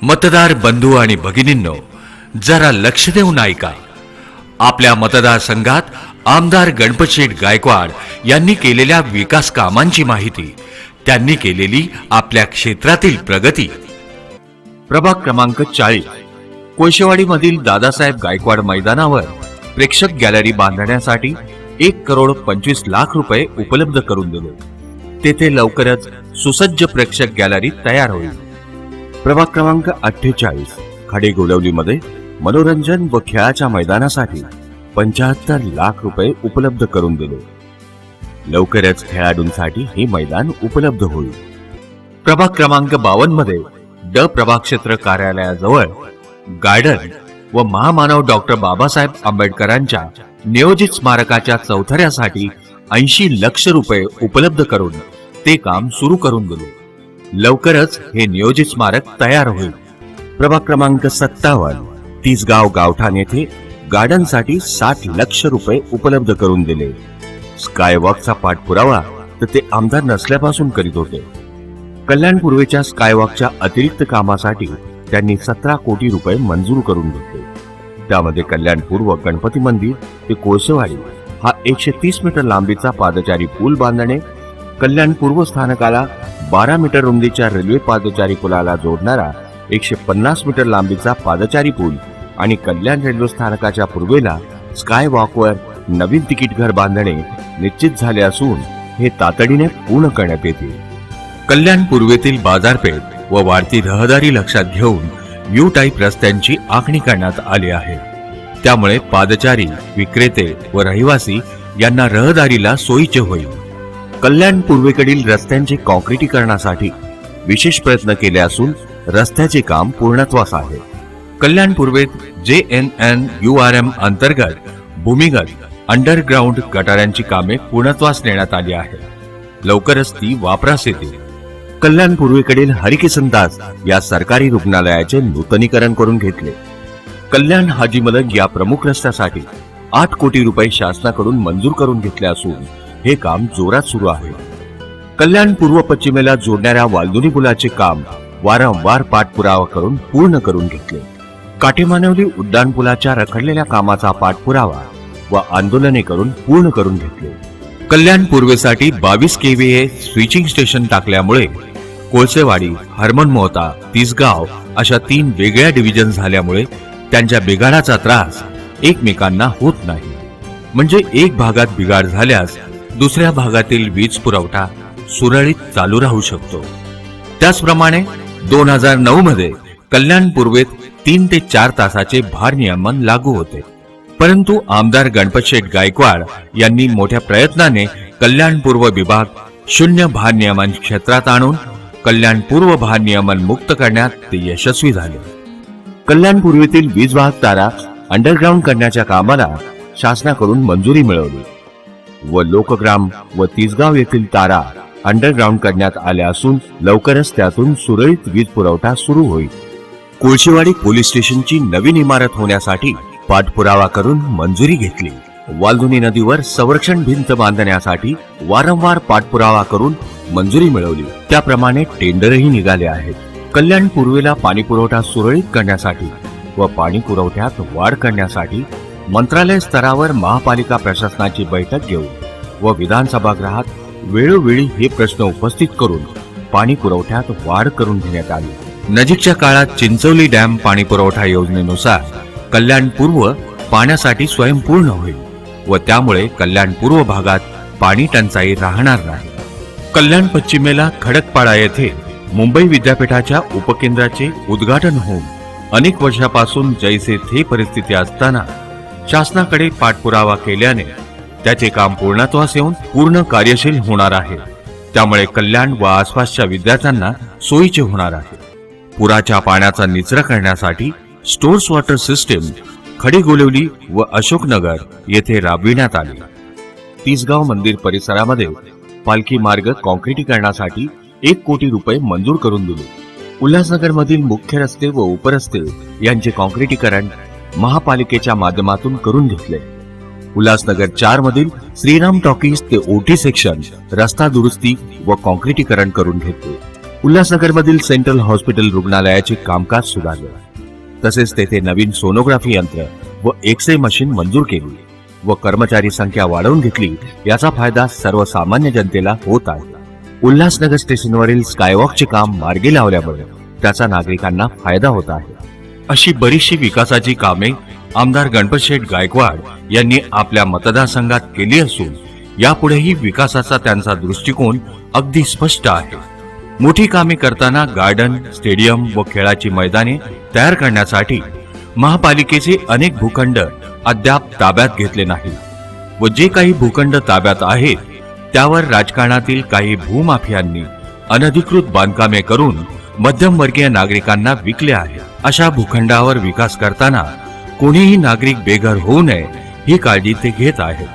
मतदार बंधू आणि भगिनींनो, जरा लक्ष देऊन ऐका. आपल्या मतदारसंघात आमदार गणपतशेठ गायकवाड यांनी केलेल्या विकास कामांची माहिती, त्यांनी केलेली आपल्या क्षेत्रातील प्रगती. प्रभाग क्रमांक 40 कोळशेवाडीमधील दादासाहेब गायकवाड मैदानावर प्रेक्षक गॅलरी बांधण्यासाठी 1,25,00,000 रुपये उपलब्ध करून दिले. तेथे लवकरच सुसज्ज प्रेक्षक गॅलरी तयार होईल. प्रभाग क्रमांक 48 खाडेगोलवलीमध्ये मनोरंजन व खेळाच्या मैदानासाठी 75 लाख रुपये उपलब्ध करून दिले. लवकरच खेळाडूंसाठी हे मैदान उपलब्ध होईल. प्रभाग क्रमांक 52 मध्ये ड प्रभाग क्षेत्र कार्यालयाजवळ गार्डन व महामानव डॉक्टर बाबासाहेब आंबेडकरांच्या नियोजित स्मारकाच्या चौथऱ्यासाठी 80 लाख रुपये उपलब्ध करून ते काम सुरू करून दिले. लवकरच हे नियोजित स्मारक तयार होईल. प्रभाग क्रमांक 57 तिसगाव गावठाण येथे गार्डनसाठी 60 लाख रुपये उपलब्ध करून दिले. स्कायवॉकचा पाठपुरावा तर ते आमदार नसल्यापासून करीत होते. कल्याण पूर्वेच्या स्कायवॉकच्या अतिरिक्त कामासाठी त्यांनी 17 कोटी रुपये मंजूर करून घेतले. त्यामध्ये कल्याण पूर्व गणपती मंदिर ते कोळशेवाडी हा 130 मीटर लांबीचा पादचारी पूल बांधणे, कल्याण पूर्व स्थानकाला 12 मीटर रुंदीच्या रेल्वे पादचारी पुलाला जोडणारा 150 मीटर लांबीचा पादचारी पूल आणि कल्याण रेल्वे स्थानकाच्या पूर्वेला स्काय वॉकवर नवीन तिकीट घर बांधणे निश्चित झाले असून हे तातडीने पूर्ण करण्यात येतील. कल्याण पूर्वेतील बाजारपेठ व वाढती रहदारी लक्षात घेऊन यू टाईप रस्त्यांची आखणी करण्यात आली आहे. त्यामुळे पादचारी, विक्रेते व रहिवासी यांना रहदारीला सोयीचे होईल. कल्याण पूर्वेकडील रस्त्यांचे काँक्रिटीकरणासाठी विशेष प्रयत्न केले असून रस्त्याचे काम पूर्णत्वास आहे. कल्याण पूर्वेत JNNURM अंतर्गत भूमिगत अंडरग्राउंड गटारांची कामे पूर्णत्वास नेण्यात आली आहे. लवकरच ती वापरास येतील. कल्याण पूर्वेकडील हरिकिसनदास या सरकारी रुग्णालयाचे नूतनीकरण करून घेतले. कल्याण हाजीमलक या प्रमुख रस्त्यासाठी 8 कोटी रुपये शासनाकडून मंजूर करून घेतले असून हे काम जोरात सुरू आहे. कल्याण पूर्व पश्चिमेला जोडणाऱ्या वालदुनी पुलाचे काम वारंवार पाठपुरावा करून पूर्ण करून घेतले. काटेमानवली उड्डाण पुलाच्या रखडलेल्या कामाचा पाठपुरावा व आंदोलने करून पूर्ण करून घेतले. कल्याण पूर्वेसाठी 22 KVA स्विचिंग स्टेशन टाकल्यामुळे कोळसेवाडी, हरमन मोहता, तिसगाव अशा 3 वेगळ्या डिव्हिजन झाल्यामुळे त्यांच्या बिघाडाचा त्रास एकमेकांना होत नाही. म्हणजे एक भागात बिघाड झाल्यास दुसऱ्या भागातील वीज पुरवठा सुरळीत चालू राहू शकतो. त्याचप्रमाणे 2009 मध्ये कल्याण पूर्वेत 3 ते 4 तासाचे भारनियमन लागू होते. परंतु आमदार गणपतशेठ गायकवाड यांनी मोठ्या प्रयत्नाने कल्याण पूर्व विभाग 0 भारनियमन क्षेत्रात आणून कल्याण पूर्व भारनियमन मुक्त करण्यात ते यशस्वी झाले. कल्याण पूर्वेतील वीज वाहक तारा अंडरग्राउंड करण्याच्या कामाला शासनाकडून मंजुरी मिळवली व लोकग्राम व तिसगाव येथील तारा अंडरग्राउंड करण्यात आल्या असून लवकरच त्यातून सुरळीत वीज पुरवठा सुरू होईल. कोळशेवाडी पोलीस स्टेशनची नवीन इमारत होण्यासाठी पाठपुरावा करून मंजुरी घेतली. वालदुनी नदीवर संरक्षण भिंत बांधण्यासाठी वारंवार पाठपुरावा करून मंजुरी मिळवली. त्याप्रमाणे टेंडरही निघाले आहेत. कल्याण पूर्वेला पाणी पुरवठा सुरळीत करण्यासाठी व पाणी पुरवठ्यात वाढ करण्यासाठी मंत्रालय स्तरावर महापालिका प्रशासनाची बैठक घेऊन व विधानसभागृहात वेळोवेळी हे प्रश्न उपस्थित करून पाणी पुरवठ्यात वाढ करून घेण्यात आली. नजीकच्या काळात चिंचोली डॅम पाणी पुरवठा योजनेनुसार कल्याण पूर्व पाण्यासाठी स्वयंपूर्ण होईल व त्यामुळे कल्याण पूर्व भागात पाणी टंचाई राहणार नाही. कल्याण पश्चिमेला खडकपाडा येथे मुंबई विद्यापीठाच्या उपकेंद्राचे उद्घाटन होऊन अनेक वर्षापासून जैसे थे परिस्थिती असताना शासनाकडे पाठपुरावा केल्याने त्याचे काम पूर्णत्वास येऊन पूर्ण कार्यशील होणार आहे. त्यामुळे कल्याण व आसपासच्या विद्यार्थ्यांना सोयीचे होणार आहे. पुराच्या पाण्याचा निचरा करण्यासाठी स्टोर्स वॉटर सिस्टीम खडेगोलवली व अशोकनगर येथे राबविण्यात आली. तिसगाव मंदिर परिसरामध्ये पालखी मार्ग काँक्रिटीकरणासाठी 1 कोटी रुपये मंजूर करून दिले. उल्हासनगर मधील मुख्य रस्ते व उपरस्ते यांचे काँक्रिटीकरण महापालिकेच्या माध्यमातून करून घेतले. उल्हासनगर 4 मधील श्रीराम टॉकीज ते ओटी सेक्शन रस्ता दुरुस्ती व काँक्रिटीकरण करून घेतले. उल्हासनगरमधील सेंट्रल हॉस्पिटल रुग्णालयाचे कामकाज सुधारले, तसेच तेथे नवीन सोनोग्राफी यंत्र व एक्स-रे मशीन मंजूर केली व कर्मचारी संख्या वाढवून घेतली. याचा फायदा सर्वसामान्य जनतेला होत आहे. उल्हासनगर स्टेशनवरील स्कायवॉकचे काम मार्गी लावल्यामुळे त्याचा नागरिकांना फायदा होत आहे. अशी बरीचशी विकासाची कामे आमदार गणपतशेठ गायकवाड यांनी आपल्या मतदारसंघात केली असून यापुढेही विकासाचा त्यांचा दृष्टिकोन अगदी स्पष्ट आहे. मोठी कामे करताना गार्डन, स्टेडियम व खेळाची मैदाने तयार करण्यासाठी महापालिकेचे अनेक भूखंड अद्याप ताब्यात घेतले नाही व जे काही भूखंड ताब्यात आहेत त्यावर राजकारणातील काही भूमाफियांनी अनधिकृत बांधकामे करून मध्यमवर्गीय नागरिकांना विकले आहे. अशा भूखंडावर विकास करताना कोणीही नागरिक बेघर होऊ नये ही काळजी ते घेत आहेत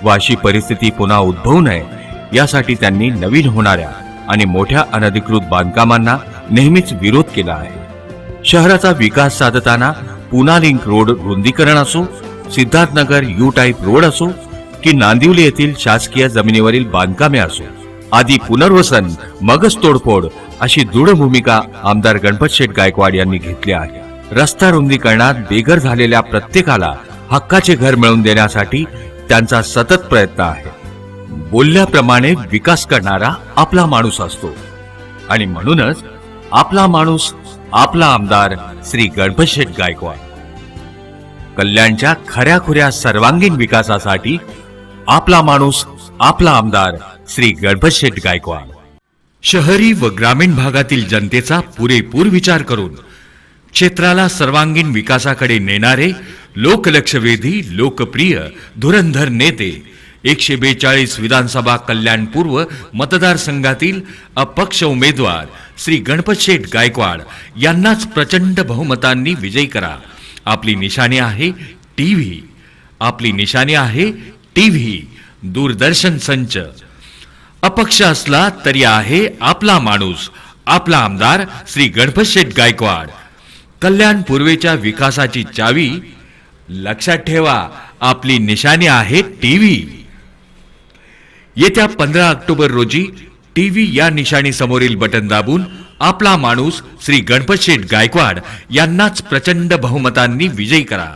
व अशी परिस्थिती पुन्हा उद्भवू नये यासाठी त्यांनी नवीन होणाऱ्या आणि मोठ्या अनधिकृत बांधकामांना नेहमीच विरोध केला आहे. शहराचा विकास साधताना पुना लिंक रोड रुंदीकरण असो, सिद्धार्थनगर यू टाईप रोड असो की नांदिवली येथील शासकीय जमिनीवरील बांधकामे असो, आदी पुनर्वसन मगच तोडफोड अशी दृढ भूमिका आमदार गणपतशेठ गायकवाड यांनी घेतली आहे. रस्ता रुंदीकरणात बेघर झालेल्या प्रत्येकाला हक्काचे घर मिळवून देण्यासाठी त्यांचा सतत प्रयत्न आहे. बोलल्याप्रमाणे विकास करणारा आपला माणूस असतो आणि म्हणूनच आपला माणूस आपला आमदार श्री गणपतशेठ गायकवाड. कल्याणच्या खऱ्याखुऱ्या सर्वांगीण विकासासाठी आपला माणूस आपला आमदार श्री गणपतशेठ गायकवाड. शहरी व ग्रामीण भागातील जनतेचा पुरेपूर विचार करून क्षेत्राला सर्वांगीण विकासाकडे नेणारे लोकलक्षवेधी, लोकप्रिय, धुरंधर नेते 142 विधानसभा कल्याण पूर्व मतदारसंघातील अपक्ष उमेदवार श्री गणपतशेठ गायकवाड यांनाच प्रचंड बहुमतांनी विजयी करा. आपली निशाणी आहे टीव्ही, आपली निशाणी आहे टीव्ही, दूरदर्शन संच. अपक्ष असला तरी आहे आपला माणूस आपला आमदार श्री गणपतशेठ गायकवाड. कल्याण पूर्वेच्या विकासाची चावी लक्षात ठेवा, आपली निशाणी आहे टीव्ही. येत्या 15 ऑक्टोबर रोजी टीव्ही या निशाणी समोरील बटन दाबून आपला माणूस श्री गणपतशेठ गायकवाड यांनाच प्रचंड बहुमतांनी विजयी करा.